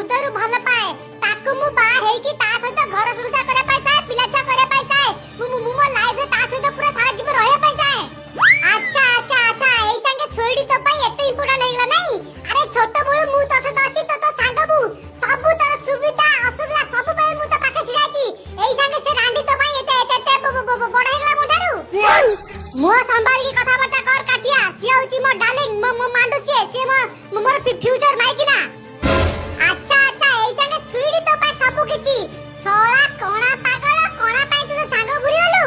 बहुतरु भल पाए ताकू मु बा हेई कि ता सहित घर संसार करे पाए चाहे पिला छा करे पाए चाहे मु मो लाइफ रे ता सहित पूरा सारा जीवन रहे पाए चाहे। अच्छा अच्छा अच्छा एई संगे सोइडी तो पाए एते इम्पोर्टेंट हेला नहीं। अरे छोट बळु मु तो सहित अछि तो सांगबु सब तर सुविधा असुविधा सब बळे मु तो पाखे छिराची एई संगे से रांडी तो पाए एते एते बड़ हेला मोठारू मो संभाल की कथा बता कर काटिया सी होची मो डार्लिंग मो मांडू छे से मोर फ्यूचर माइकी ना। अच्छा अच्छा एई संगे सुइडी तो पाए सब किछि सोळा कोणा पागल कोणा पाए तू सांग भूली गलु।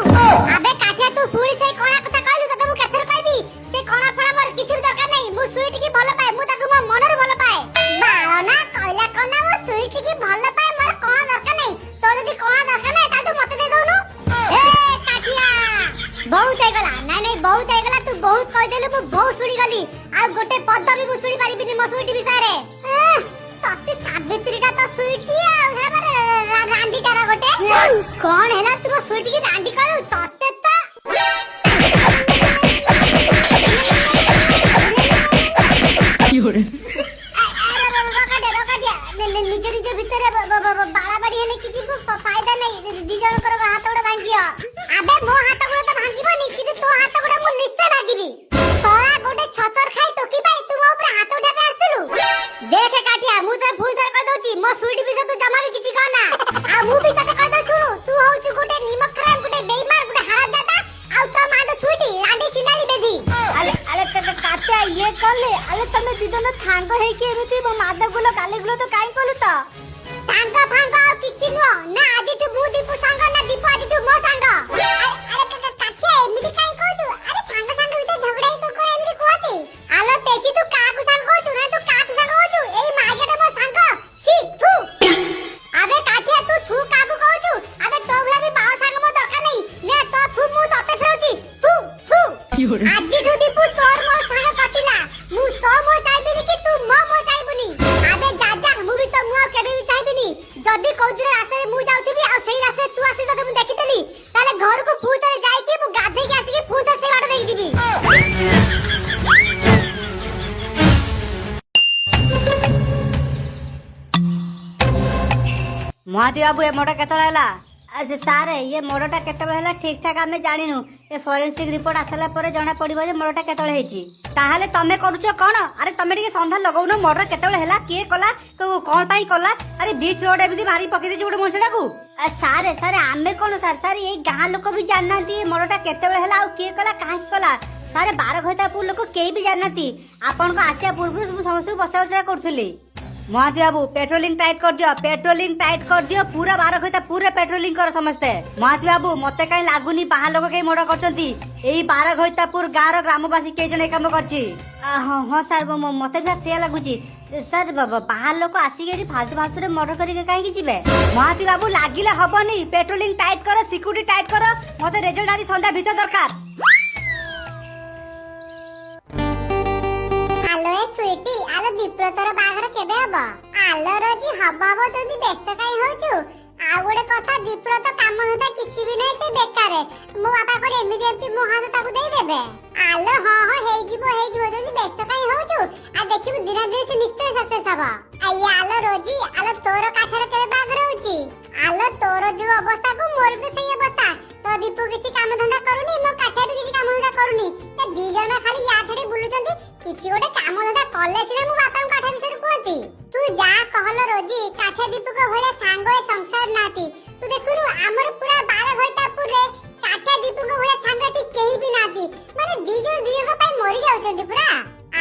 अबे काठिया तू फुली से कोणा कथा कहलु त मु केथर कहबी से कोणा फळा मोर किछि दरकार नै मु सुइडी की भलो पाए मु ताकू मो मनर भलो पाए बाळो ना कहला कोना मु सुइडी की भलो पाए मोर कोणा दरकार नै तो जदी कोणा दरकार नै ता तू मते दे दउनु। ए काठिया बहुत हे गला नै बहुत हे गला तू बहुत कह देलु मु बहुत सुनी गली आ गोटे पद भी मु सुनी पारिबिनी मो सुइडी विषय रे। सती सावित्री का तो सुइटी आ रांडी टारा गोटे कोन हैला तुम सुइटी की रांडी करू तते त योरे निज निज भितरे बाड़ा बाड़ी हेले किछि फायदा नै दी जण कर हाथ गोड़ भांगियो। अबे मो हाथ गोड़ तो भांगिबनी कि तो हाथ गोड़ मु निश्चय भांगिबी तोरा गोटे छतर खाई टोकी पाई तू मो ऊपर हाथ उठा के आसलु। देख काटिया मु तो फुल थर कर दउची मो सुइडी बिसे तू जमा भी किछि कहना आ मु भी तते कह दउछु तू होउछु गोटे निमक खराब गोटे बेईमान गोटे हराम दादा आ तो मांडो सुइडी रांडी चिनाली बेदी। अरे अरे तते काटिया ये करले अरे तमे दिदन थांग हे के एमिति मादा गुलो गाली गुलो तो काई कोलु त सांग फांग किछि नो ना आज तू बु दीपू सांग ना दीपू आज तू मो सांग। अरे काटिया एमिति काई कहू अरे सांग सांग विते झगड़ा ही तो करे एमिति कहती आलो तेची तू काकू सांग कहू ना तू काकू सांग कहू एई मागेटा मो सांग छी थू। अबे काटिया तू थू काकू कहू अबे तो भला भी बाव सांग मो दरकार नहीं ने तो थू मु तते फेरउची थू थू। योरे आज तू दीपू तोर मो सांग कटिला मु तो मो चाइबिनी कि तू मो चाइबुनी। अबे जाजा मु भी तो मु केबे भी चाइबिनी जदी कोइ दिन रास्ते मु जाउथिबी आ सेही रास्ते तू आसी तते मु देखितली ताले घर को फूतरे जाई कि मु गाधे के आसी कि फूतरे से बाड़ देखि दिबी। महादी बाबू ए मोटा केतला हैला असे सारे ये मोड़टा केतला हैला ठीक ठाक हमें जानिनु ए फोरेंसिक रिपोर्ट आसला परे जणा पड़िबो जे मोड़टा केतला हेची ताहाले तमे करूचो कोन। अरे तमे टिके संधान लगाउनो मोड़टा केतला हैला के कला कोन पाई कला अरे बीच रोड एबिदी मारी पके दे जोडे मोछडा को सारे सारे आमे कोन सार सारे ए गां लोक भी जाननाती मोड़टा केतला हैला आ के कला काहे कला सारे 12 घइतापुर लोक केई भी जाननाती आपन को आसिया पूर्व समस्त बचाव करथुली। महादी बाबू पेट्रोलिंग टाइट कर दियो पूरा 12 घंटा पूरा पेट्रोलिंग कर समझते। महादी बाबू मते कहीं लागुनी बाहर लोग कहीं मर्डर करचंती एई 12 घंटा पूर गाँव ग्रामवासी के जने काम करची। हां सर मते भी से लागुची सर बाहर लोग आसी फालतू फालतू रे मर्डर करके कहीं जिबे। महादी बाबू लागिले हबनी पेट्रोलिंग टाइट कर सिक्योरिटी टाइट कर मते रिजल्ट आज संध्या भीतर दरकार। आलो ए स्वीटी आलो दीप्र तोर बाहर केबे हबो आलो रोजी हबाबो तोदी व्यस्त काई होचु आ गोटे कथा दीप्र तो काम होता किछि भी नै से बेकार मो बाबा कोडे इमीडिएटली मो हाथ ताकू देई देबे। आलो हां हेई जीवो तोदी व्यस्त काई होचु आ देखिबु दिन दिन से निश्चय सक्सेस हबो। आया आलो रोजी आलो तोर काठर केबे बाहर होउची आलो तोर जो अवस्था को मोर भी सही अवस्था तो दीपू किछि काम धंदा करूनी मो काठा भी किछि काम धंदा करूनी ते दी जण खाली या छडी बुलुचंती किछि गोटे काम धंदा कले सिना मु बापा काठा विषय कहती तू जा कहल रोजी काठा दीपू को भले सांग ए संसार नाती तू देखुनु हमर पूरा 12 घंटापुर रे काठा दीपू को भले सांगटी केही भी नाती माने दी जण पाई मरि जाउचंती पूरा।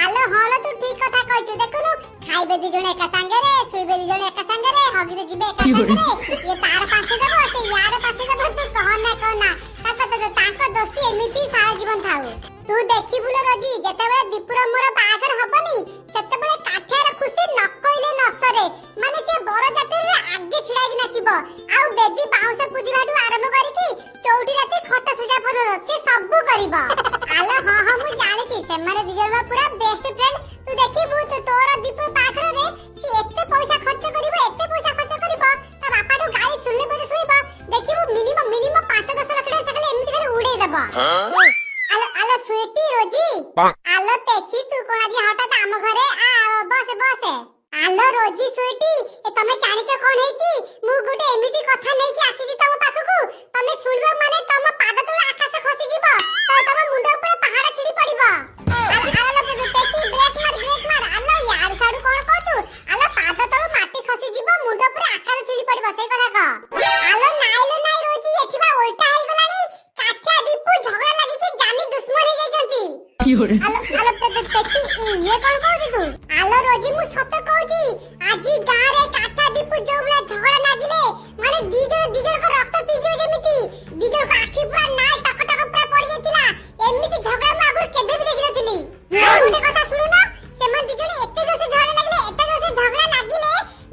आलो हालो तू ठीक कथा कहछु देखुनु खाइबे दी जण एका संगे रे सुइबे दी जण एका संगे रे हगिबे जिबे एका संगे रे ये तार पाछे देबो से यार पाछे देबो तू कहना ताको दोस्ती एमिति सारा जीवन थाउ। तू देखि बुलो रोजी जेतेबे दीपुर मोर बागर हबनी सेतेबे काठेर खुशी न कइले न सरे माने से बड़ जाति रे आगे छिड़ाई नाचिबो आउ बेदी बाउंस पुदिराडू आरंभ करी कि चौठी राती खट सजा पद से सब करिवो। आलो हां मु जानि छी से मारे दिजरवा पूरा बेस्ट फ्रेंड तू देखि बु तो तोर दीपुर बागर रे से एते पैसा खर्च करिवो ता बापा तो गाड़ी सुनले बजे सुइबो देखिबो मिनिमम 5-10 लाख सकले एमिति खाली उड़े देबो। आलो स्वीटी रोजी आलो तेची तू कोन आज हठात आम घरे आ बस ଆଲୋ ରୋଜି ସୁଇଟି ତମେ ଜାଣିଛ କଣ ହେଇଛି? ମୁଁ ଗୋଟେ ଏମିତି କଥା ନେଇକି ଆସିଛି ତମ ପାଖକୁ, ତମେ ଶୁଣିବ ମାନେ ତମ ପାଦ ତଳେ ଆକାଶ ଖସିଯିବ, ତମ ମୁଣ୍ଡ ଉପରେ ପାହାଡ ଛିଡି ପଡିବ। ଆଲୋ ପେଚି ବ୍ରେକ୍ ମାର ଆଲୋ ୟାଡୁ ସାଡୁ କଣ କହୁଛୁ? ଆଲୋ ପାଦ ତଳୁ ମାଟି ଖସିଯିବ, ମୁଣ୍ଡ ଉପରେ ଆକାଶ ଛିଡି ପଡିବ, ସେଇ କଥା କହ। ଆଲୋ ନାଇଲୋ ନାଇ ରୋଜି, ଏଠି ବା ଓଲଟା ହେଇଗଲାଣି। କାଠିଆ ଦୀପୁ ଝଗଡା ଲାଗିକି ଜାନି ଦୁଶ୍ମନ ହେଇଯାଇଛନ୍ତି। Fiore. ଆଲୋ ପେଚି ଇଏ କଣ କହୁଛୁ ତୁ? ଆଲୋ ରୋଜି ମୁଁ ସତ କହୁଛି, ଆଜି ଗାଁରେ କାଠା ଦୀପୁ ଯୋଉ ଭଳିଆ ଝଗଡା ଲାଗିଲେ, ମାନେ ଦି ଜଣଙ୍କ ରକ୍ତ ପିଇଯିବେ ଯେମିତି, ଦି ଜଣଙ୍କ ଆଖି ପୁରା ନାଲ ଟକ ଟକ ପୁରା ପଡି ଯାଇଥିଲା। ଏମିତି ଝଗଡା ମୁଁ ଆଗରୁ କେବେ ବି ଦେଖିନଥିଲି। ଆଉ ଗୋଟେ କଥା ଶୁଣୁନ, ସେମାନେ ଦି ଜଣ ଏତେ ଜୋରସେ ଝଗଡା ଲାଗିଲେ,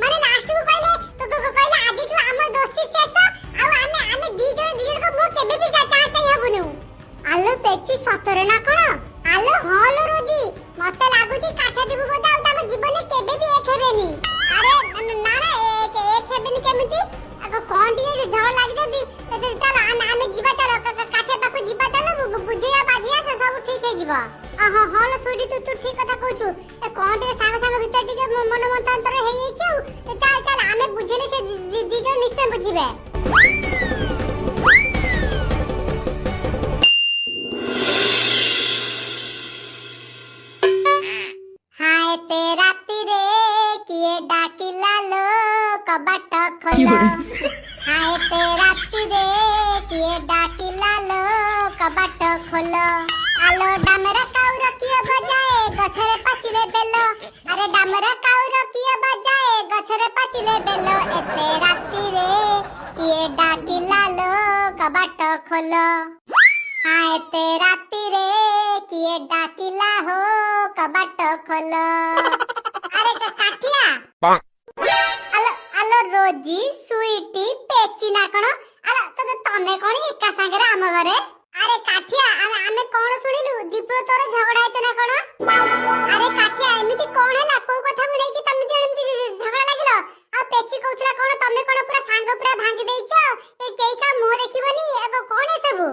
ମାନେ ଲାଷ୍ଟକୁ କହିଲେ ଆଜିଠୁ ଆମ ଦୋସ୍ତି ଶେଷ, ଆଉ ଆମେ ଦି ଜଣଙ୍କ ମୁହଁ କେବେ ବି ଚାହିଁ ହବୁନୁ। ଆଲୋ ପେଚି ସତରେ ନା କଣ? ଆଲୋ ହଁ ଲୋ ରୋଜି, ମତେ ଲାଗୁଛି କାଠା ଦୀପୁ ବୋଧେ ଆଉ ତାଙ୍କ ଜୀବନରେ କେବେ ବି ଏକ ହେବେନି। ଆରେ ନା ଏକ ହେବେନି କେମିତି? କଣ ଟିକେ ଝଗଡା ଲାଗିଛନ୍ତି, ଚାଲ ଆମେ ଯିବା, ଚାଲ କାଠା ପାଖକୁ ଯିବା, ଚାଲ ବୁଝେଇବା ବାଝିବା, ସେ ସବୁ ଠିକ ହେଇଯିବ। ହଁ ଲୋ ସୁଇଟି, ତୁ ଠିକ କଥା କହୁଛୁ। କଣ ଟିକେ ସାଙ୍ଗ ଭିତରେ ଟିକେ ମନ ମତାନ୍ତର ହେଇଯାଇଛି, ଆଉ ଚାଲ ଆମେ ବୁଝେଇଲେ ସେ ଦି ଜଣ ନିଶ୍ଚୟ ବୁଝିବେ। हाय ते रात्रिरे किए डाकिला लो कबाट खोलो। हाय ते रात्रिरे किए डाकिला लो कबाट खोलो। आलो डामरा काउर किए बजाए गछरे पाचिले बेलो। अरे डामरा काउर किए बजाए गछरे पाचिले बेलो। एते रात्रिरे किए डाकिला लो कबाट खोलो। हाय ते रात्रिरे किए डाकिला हो कबाट खोलो। अरे काठिया आलो रोजी सुईटी पेची ना कଣ? आलो तमे कଣ एका संगरे आम घरे? अरे काठिया आमे कଣ सुनिलु? दीपु तोर झगड़ा हैछ ना कଣ? अरे काठिया एमिति कोन हैला? को कथा मु नेकी तमे जे एमिति झगड़ा लागिलो? आ पेची कहउतला कଣ तमे कଣ पूरा सांग पूरा भांगी देइछ? ए केई का मुह देखिबनी एबो कोन है सबु?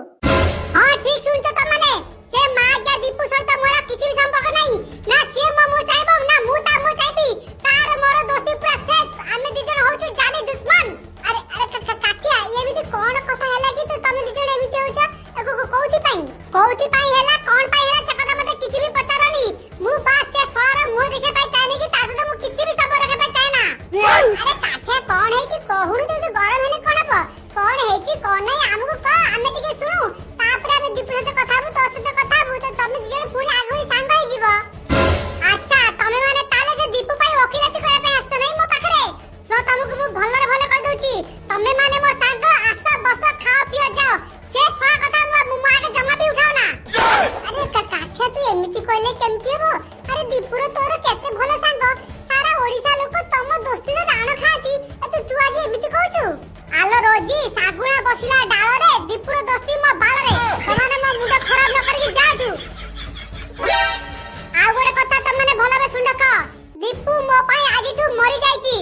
हां ठीक सुनछ त माने से माग्या दीपू सहित मोर किछि भी संपर्क नाही ना। से मो चाहबो ना मु ता मु चाहबी, तार मोर दोस्ती पूरा शेष। आमे दी जण होछु जानी दुश्मन। अरे काठिया एमिति कोन कथा हैला कि तमे दी जण एमिति होछ? एको कोउथि पई हैला, कोन पई हैला से कथा मते किछि भी पचारनी। मु बास से सार मु देखे पई चाहनी कि ता सहित मु किछि भी संपर्क रखे पई चाहना। अरे काठिया कोन है कि कहूनु तो गरम हेले कोन हबो? कोन है कि कोन नै हमहु क आमे टिके सुनु, तापर आमे दीपु से कथा हबु, तो से कथा हबु, तो तमे दी जण पुनी आगु सांग होई जीवो। अच्छा तमे माने ताले से दीपु पई वकिलाती करे पे आस्त नै मो पाखरे। सो तमकु मु भलरे भले कह दोची, तमे माने मो सांग आस बस खाओ पियो जाओ, से छा कथा मु आगे जमा भी उठाओ ना। अरे काठिया तू एमिति कहले केमति हबो? अरे दीपुर तोर केते भलो सांग, सारा ओडिसा लोक तम दोस्ती रे राण खाती, तू आज एमिति कहचू? आलो रोजी सागुणा बसिला डाळ रे, दीपुर दोस्ती मो बाळ रे, तमाने मो मुंड खराब न करके जाटू। आ गोटे कथा तमने भलरे सुन रख, दीपू मो पई आजिठू मरि जाईची।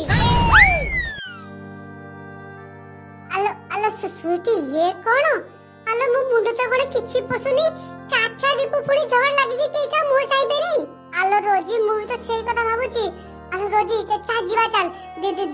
आलो सुईटी ये कोन? आलो मो मुंड तो गोटे किछि पसुनी, काठा दीपू पुणी झगड़ लागि कि केका मुह साइबे रे। आलो रोजी मु तो सेई कथा भाबुची। आलो रोजी चा जीवा चल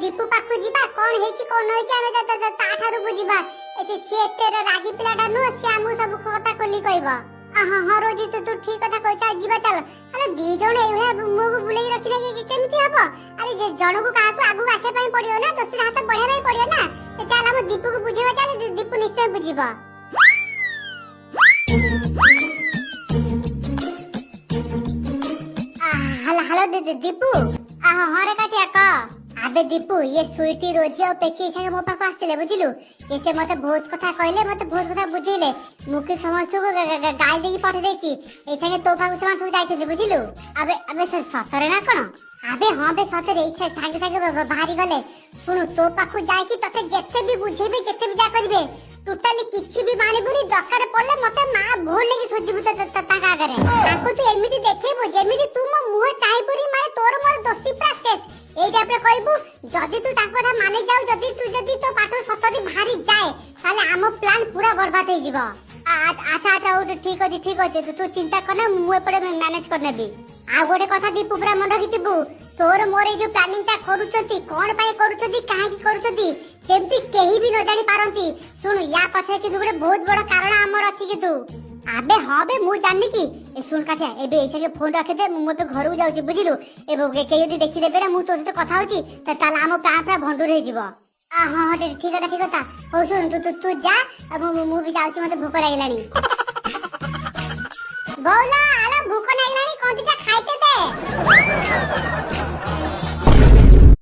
दीपू पाखु जीवा, कोन हेची कोन होइची आमे ता ठारू बुझीबा। एसे से तेरे रागी पिलाटा नु से हमु सब कथा खोली कहबा। हां रोजी तू ठीक कथा कहछ, जीवा चल। अरे दी जण एउहा मुह बुलेई रखिना कि केमति हबो? अरे जे जणको काहाकू आगु आसे पई पड़ियो ना, दोस्ती हाथ बढ़े पई पड़ियो ना। चल हम दीपू को बुझेबा, चल दीपू निश्चय बुझीबा। हेलो दीपू। हां रे काटिया का। अबे दीपू ये सुईटी रोजी और पेची संगे मो पास आसिले बुझिलु। से मते बहुत कथा कहले, मते बहुत कथा बुझेले। मुके समस्त को गाल देकी पठे देची। ए संगे तो पाखु समान सब जाई छथि बुझिलु। अबे सतरे ना कोन? अबे हां बे सतरे, ए संगे बाहरी गले। सुनु तो पाखु जाई कि तते जेते भी बुझेबे, जेते भी जा करबे, टोटली किछि भी मानिबुनी, दरकार पड़ले मते मा भोल लेकी सोजिबु ता कागरे। ताको तू एमिति देखेबु जेमिति तू मो मुह चाहिपुरी, माने तोर मोर दोस्ती प्रोसेस एई टाइप रे कहबू। जदी तू ताको कथा माने जाऊ, जदी तो पाटो सतरी भारी जाए, ताले आमो प्लान पूरा बर्बाद हो जिवो। আচ্ছা আচ্ছা ওটা ঠিক আছে তু চিন্তা কর না মু এপଟେ ম্যানেজ করে নেবি ଆଉ ଗୋଟେ କଥା ଦୀପୁ ପୁରା ମନେ ରଖିଥିବୁ ତୋର ମୋର ଏଇ ଯୋଉ ପ୍ଲାନିଂ ଟା କରୁଛନ୍ତି କଣ ପାଇଁ କରୁଛନ୍ତି କାହିଁକି କରୁଛନ୍ତି ଯେମିତି କେହି ବି ନ ଜାଣି ପାରନ୍ତି ଶୁଣୁ ୟା ପଛରେ କିନ୍ତୁ ଗୋଟେ ବହୁତ ବଡ କାରଣ ଆମର ଅଛି କିନ୍ତୁ ଆବେ ହଁ ବେ ମୁଁ ଜାଣିନି କି ଏ ଶୁଣ କାଟିଆ ଏବେ ଏଇସାକେ ଫୋନ ରଖିଦେ ମୁଁ ଏବେ ଘରକୁ ଯାଉଛି ବୁଝିଲୁ ଏବେ କେହି ଯଦି ଦେଖିଦେବେ ନା ମୁଁ ତୋ ସହିତ କଥା ହଉଛି ତାହେଲେ ଆମ ପ୍ଲାନ୍ ପୁରା ଭଣ୍ଡୁର ହେଇଯିବ ହଁ ହଁ ଠିକ କଥା ହଉ ଶୁଣ ତୁ ଯା ମୁଁ ବି ଯାଉଛି ମତେ ଭୋକ ଲାଗିଲାଣି ବଉଲା ଆଲୋ ଭୋକ ଲାଗିଲାଣି କଣ ଦିଟା ଖାଇତେ ଦେ